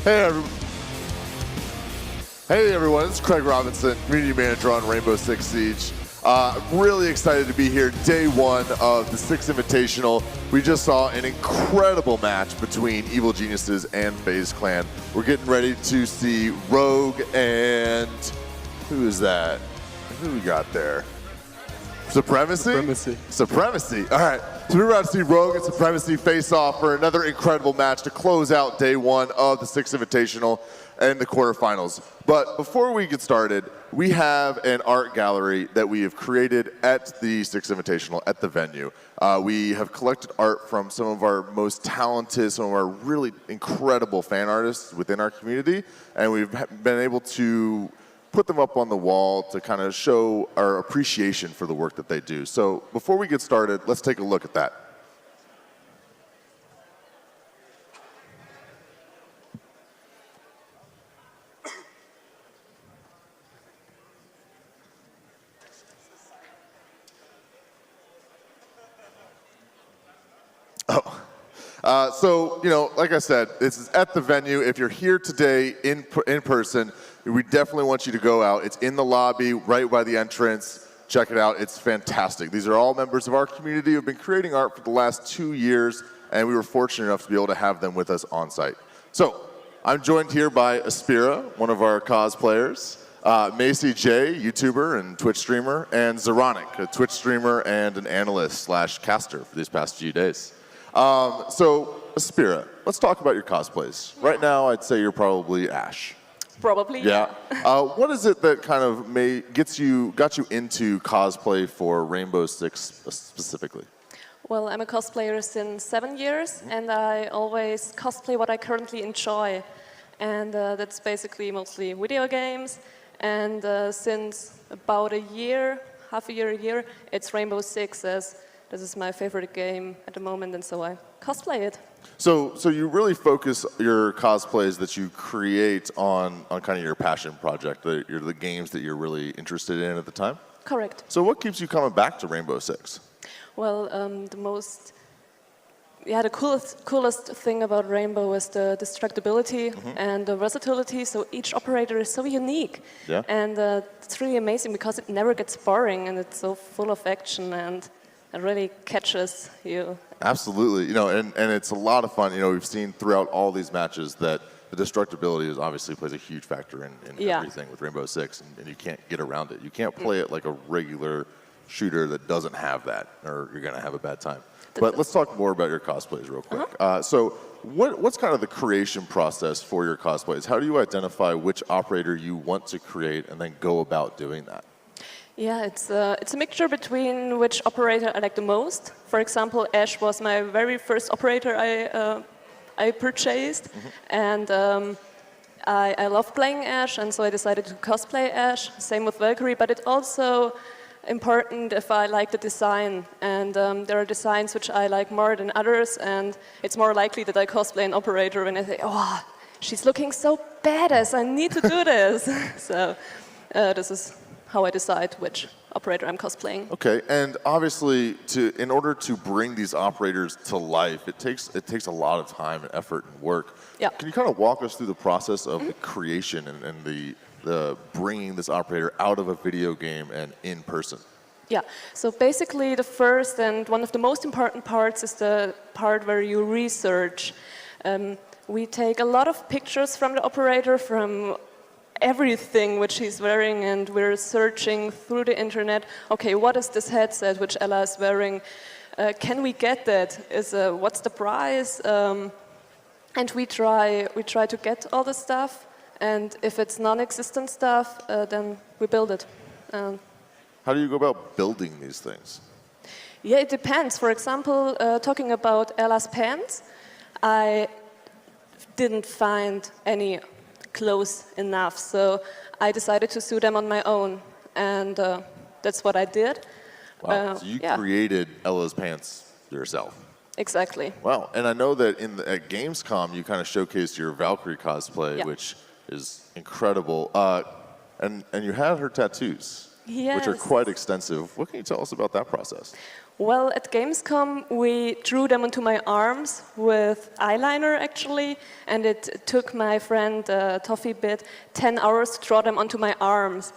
Hey everyone, it's Craig Robinson, Community Manager on Rainbow Six Siege. Really excited to be here day one of the Six Invitational. We just saw an incredible match between Evil Geniuses and FaZe Clan. We're getting ready to see Rogue and, who is that? Who we got there? Supremacy? Supremacy. All right. So we're about to see Rogue and Supremacy face off for another incredible match to close out day one of the Six Invitational and the quarterfinals. But before we get started, we have an art gallery that we have created at the Six Invitational at the venue. We have collected art from some of our most talented, some of our really incredible fan artists within our community, and we've been able to put them up on the wall to kind of show our appreciation for the work that they do. So before we get started, let's take a look at that. So, you know, like I said, this is at the venue. If you're here today in person, we definitely want you to go out. It's in the lobby, right by the entrance. Check it out. It's fantastic. These are all members of our community who have been creating art for the last 2 years, and we were fortunate enough to be able to have them with us on site. So, I'm joined here by Aspira, one of our cosplayers, Macy J, YouTuber and Twitch streamer, and Zeronic, a Twitch streamer and an analyst / caster for these past few days. So, Aspira, let's talk about your cosplays. Right now, I'd say you're probably Ash. Probably. Yeah. What is it that kind of got you into cosplay for Rainbow Six specifically? Well, I'm a cosplayer since 7 years, and I always cosplay what I currently enjoy. And that's basically mostly video games. And since about a year, half a year, it's Rainbow Six, as this is my favorite game at the moment, and so I cosplay it. So you really focus your cosplays that you create on kind of your passion project, the games that you're really interested in at the time? Correct. So what keeps you coming back to Rainbow Six? Well, the coolest thing about Rainbow is the destructibility and the versatility. So each operator is so unique. Yeah. And it's really amazing because it never gets boring, and it's so full of action, and it really catches you. Absolutely, you know, and it's a lot of fun. You know, we've seen throughout all these matches that the destructibility obviously plays a huge factor in everything with Rainbow Six, and you can't get around it. You can't play it like a regular shooter that doesn't have that, or you're going to have a bad time. But let's talk more about your cosplays real quick. So what's kind of the creation process for your cosplays? How do you identify which operator you want to create and then go about doing that? Yeah, it's a mixture between which operator I like the most. For example, Ash was my very first operator I purchased, and I love playing Ash, and so I decided to cosplay Ash. Same with Valkyrie, but it's also important if I like the design, and there are designs which I like more than others, and it's more likely that I cosplay an operator when I say, oh, she's looking so badass, I need to do this. So this is how I decide which operator I'm cosplaying. Okay, and obviously, in order to bring these operators to life, it takes a lot of time and effort and work. Yeah. Can you kind of walk us through the process of the creation and the bringing this operator out of a video game and in person? Yeah, so basically the first and one of the most important parts is the part where you research. We take a lot of pictures from the operator, from everything which he's wearing, and we're searching through the internet. Okay, what is this headset which Ella is wearing? Can we get that? What's the price? And we try to get all the stuff, and if it's non-existent stuff, then we build it. How do you go about building these things? Yeah, it depends. For example, talking about Ella's pants, I didn't find any close enough, so I decided to sew them on my own, and that's what I did. Wow, so you created Ella's pants yourself. Exactly. Wow, and I know that at Gamescom you kind of showcased your Valkyrie cosplay, which is incredible, and you had her tattoos, which are quite extensive. What can you tell us about that process? Well, at Gamescom, we drew them onto my arms with eyeliner, actually, and it took my friend Toffee Bit 10 hours to draw them onto my arms.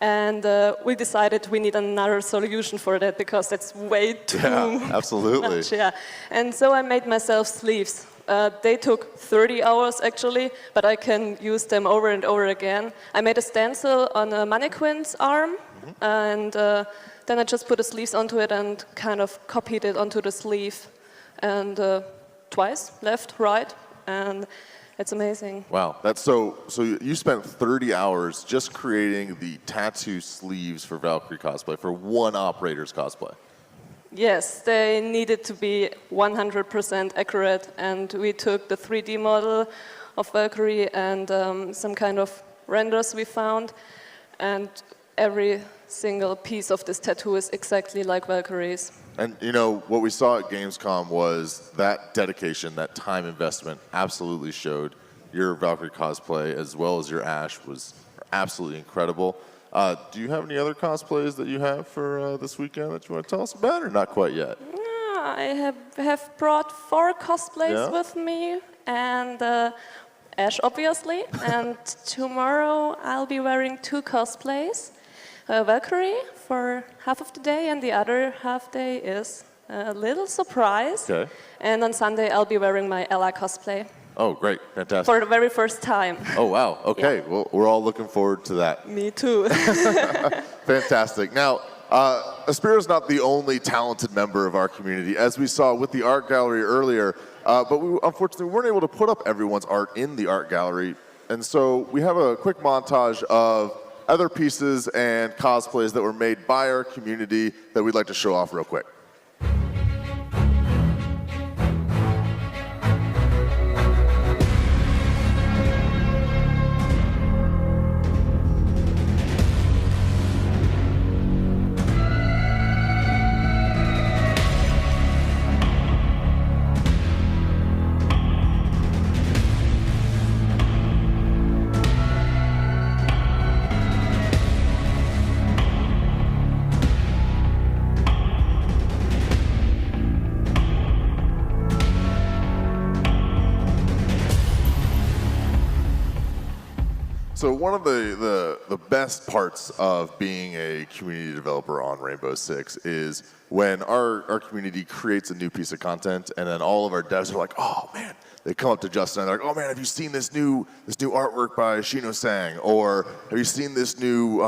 And we decided we need another solution for that because that's way too absolutely. much. Yeah. And so I made myself sleeves. They took 30 hours, actually, but I can use them over and over again. I made a stencil on a mannequin's arm, and then I just put the sleeves onto it and kind of copied it onto the sleeve. And twice, left, right, and it's amazing. Wow, that's so you spent 30 hours just creating the tattoo sleeves for Valkyrie cosplay, for one operator's cosplay. Yes, they needed to be 100% accurate, and we took the 3D model of Valkyrie and some kind of renders we found, and every single piece of this tattoo is exactly like Valkyrie's. And you know, what we saw at Gamescom was that dedication, that time investment absolutely showed. Your Valkyrie cosplay as well as your Ash was absolutely incredible. Do you have any other cosplays that you have for this weekend that you want to tell us about, or not quite yet? I have brought 4 cosplays with me, and Ash, obviously. And tomorrow I'll be wearing 2 cosplays. Valkyrie for half of the day, and the other half day is a little surprise. Okay. And on Sunday I'll be wearing my Ella cosplay. Oh, great. Fantastic. For the very first time. Oh, wow. Okay. Yeah. Well, we're all looking forward to that. Me too. Fantastic. Now, Aspira is not the only talented member of our community, as we saw with the art gallery earlier, but we unfortunately weren't able to put up everyone's art in the art gallery. And so we have a quick montage of other pieces and cosplays that were made by our community that we'd like to show off real quick. So one of the best parts of being a community developer on Rainbow Six is when our community creates a new piece of content, and then all of our devs are like, oh man, they come up to Justin and they're like, oh man, have you seen this new artwork by Shino Sang? Or have you seen this new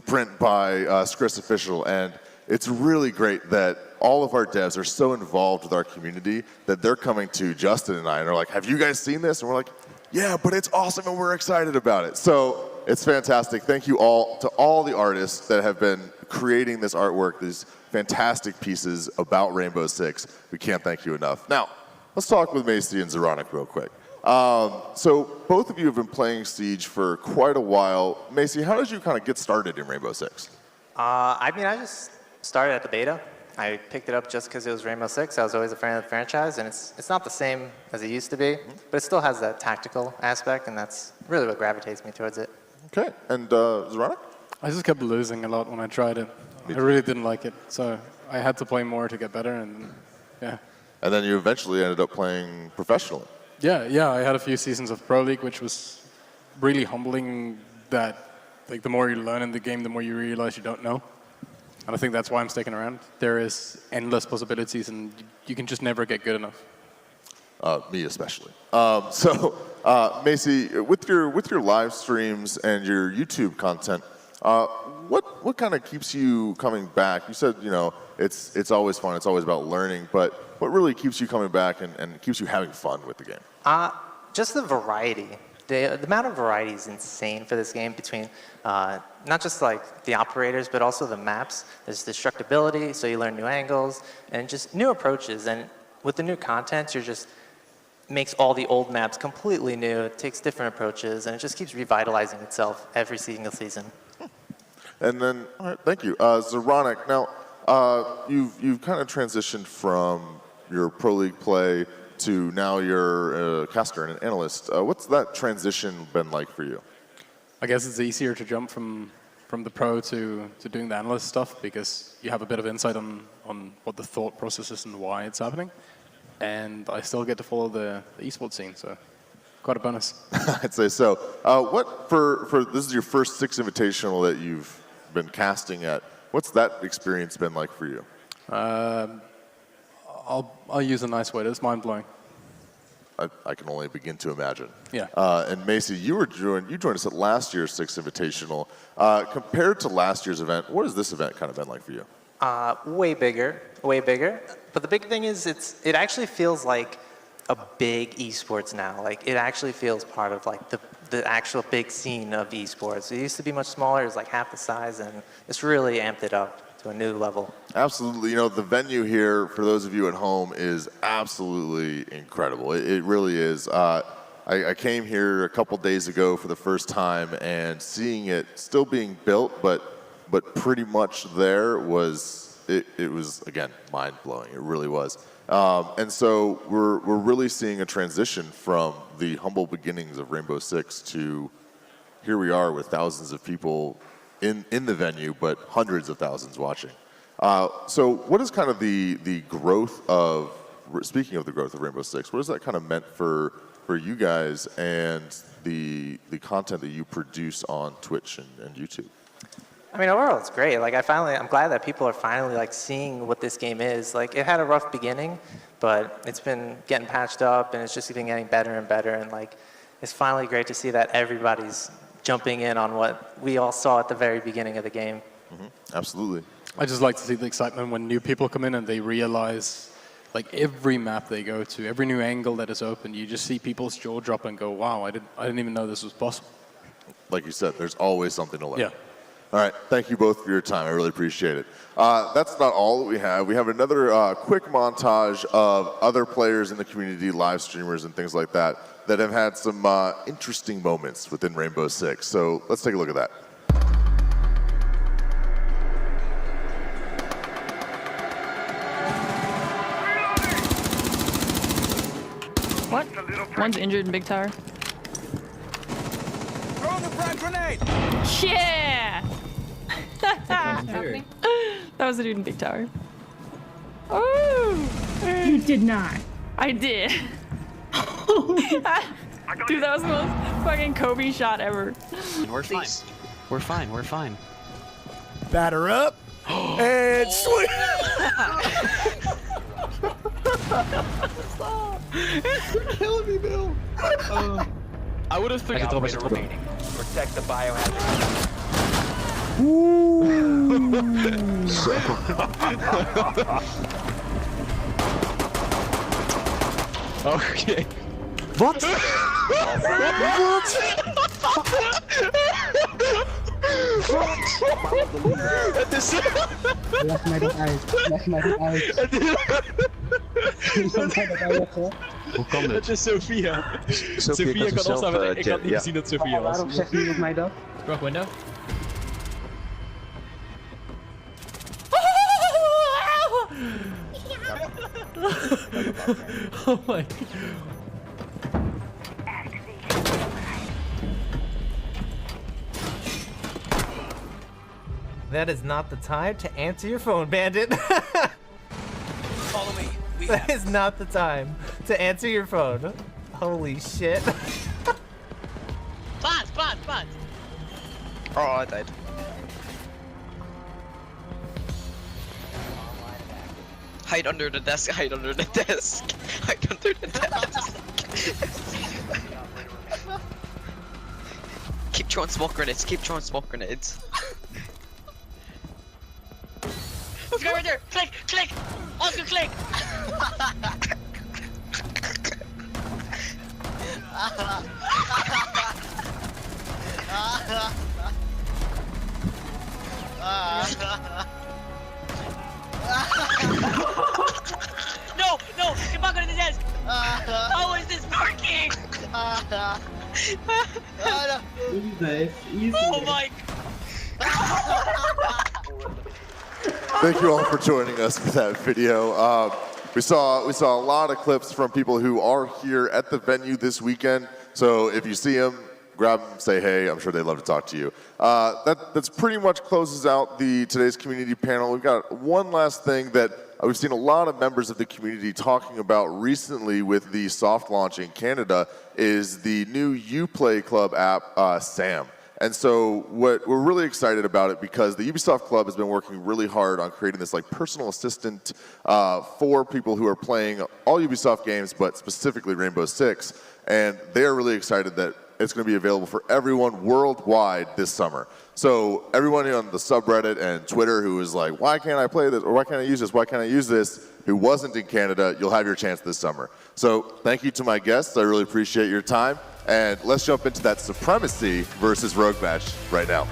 print by Skris Official? And it's really great that all of our devs are so involved with our community that they're coming to Justin and I and are like, have you guys seen this? And we're like, yeah, but it's awesome and we're excited about it. So it's fantastic. Thank you all to all the artists that have been creating this artwork, these fantastic pieces about Rainbow Six. We can't thank you enough. Now, let's talk with Macy and Zeronic real quick. So both of you have been playing Siege for quite a while. Macy, how did you kind of get started in Rainbow Six? I just started at the beta. I picked it up just because it was Rainbow Six. I was always a fan of the franchise, and it's not the same as it used to be, but it still has that tactical aspect, and that's really what gravitates me towards it. Okay, and Zeronic? I just kept losing a lot when I tried it. I really didn't like it, so I had to play more to get better, and yeah. And then you eventually ended up playing professionally. Yeah, I had a few seasons of Pro League, which was really humbling that like the more you learn in the game, the more you realize you don't know. And I think that's why I'm sticking around. There is endless possibilities, and you can just never get good enough. Me especially. Macy, with your live streams and your YouTube content, what kind of keeps you coming back? You said it's always fun. It's always about learning, but what really keeps you coming back and keeps you having fun with the game? Just the variety. The amount of variety is insane for this game between not just like the operators, but also the maps. There's destructibility, so you learn new angles and just new approaches. And with the new content, you're just makes all the old maps completely new. It takes different approaches, and it just keeps revitalizing itself every single season. And then, all right, thank you, Zeronic. Now, you've kind of transitioned from your Pro League play to now you're a caster and an analyst. What's that transition been like for you? I guess it's easier to jump from from the pro to doing the analyst stuff, because you have a bit of insight on what the thought process is and why it's happening. And I still get to follow the esports scene, so quite a bonus. I'd say so. What for this is your first Six Invitational that you've been casting at. What's that experience been like for you? I'll use a nice word. It's mind-blowing. I can only begin to imagine. Yeah. And Macy, you joined us at last year's Six Invitational. Compared to last year's event, what has this event kind of been like for you? Way bigger, way bigger. But the big thing is it actually feels like a big esports now. Like it actually feels part of like the actual big scene of esports. It used to be much smaller. It was like half the size, and it's really amped it up to a new level. Absolutely. You know, the venue here, for those of you at home, is absolutely incredible. It really is. I came here a couple days ago for the first time, and seeing it still being built, but pretty much there was, it was, again, mind-blowing. It really was. And so we're really seeing a transition from the humble beginnings of Rainbow Six to here we are with thousands of people in the venue, but hundreds of thousands watching. So what is kind of the growth of, speaking of the growth of Rainbow Six, what has that kind of meant for you guys and the content that you produce on Twitch and YouTube? I mean, overall, it's great. Like, I'm glad that people are finally like seeing what this game is. Like, it had a rough beginning, but it's been getting patched up, and it's just been getting better and better. And like, it's finally great to see that everybody's jumping in on what we all saw at the very beginning of the game. Mm-hmm. Absolutely. I just like to see the excitement when new people come in and they realize, like every map they go to, every new angle that is open, you just see people's jaw drop and go, "Wow, I didn't even know this was possible." Like you said, there's always something to learn. Yeah. All right, thank you both for your time. I really appreciate it. That's not all that we have. We have another quick montage of other players in the community, live streamers and things like that, that have had some interesting moments within Rainbow Six. So let's take a look at that. What? One's injured in Big Tower. Throw the frag grenade! Yeah! That was a dude in Big Tower. Oh! You did not. I did. Dude, that was the most fucking Kobe shot ever. We're fine. We're fine. We're fine. Batter up and swing. You're killing me, Bill. I would have figured out remaining. Protect the biohazard. Okay. What? Lass mij dat uit. Leg mij dat uit. Hoe kan dit? Het is Sophia. Sophia kan opstaan met ik had niet gezien dat Sophia was. Waarom zegt niemand mij dat? Rock window. Oh my god. That is not the time to answer your phone, Bandit. Follow me. That is not the time to answer your phone. Holy shit. Bad. Oh, I died. Hide under the desk, hide under the desk. Hide under the desk. Keep throwing smoke grenades, This guy right there! Click! Oscar, click! No! Get back on the desk! How is this working? Oh my! Thank you all for joining us for that video. We saw a lot of clips from people who are here at the venue this weekend. So if you see them, grab them, say hey. I'm sure they'd love to talk to you. That's pretty much closes out today's community panel. We've got one last thing that we've seen a lot of members of the community talking about recently with the soft launch in Canada is the new Uplay Club app, Sam. And so we're really excited about it because the Ubisoft Club has been working really hard on creating this like personal assistant for people who are playing all Ubisoft games, but specifically Rainbow Six. And they're really excited that it's going to be available for everyone worldwide this summer. So everyone on the subreddit and Twitter who is like, why can't I play this? Or why can't I use this? Why can't I use this? Who wasn't in Canada, you'll have your chance this summer. So thank you to my guests. I really appreciate your time. And let's jump into that Supremacy versus Rogue match right now.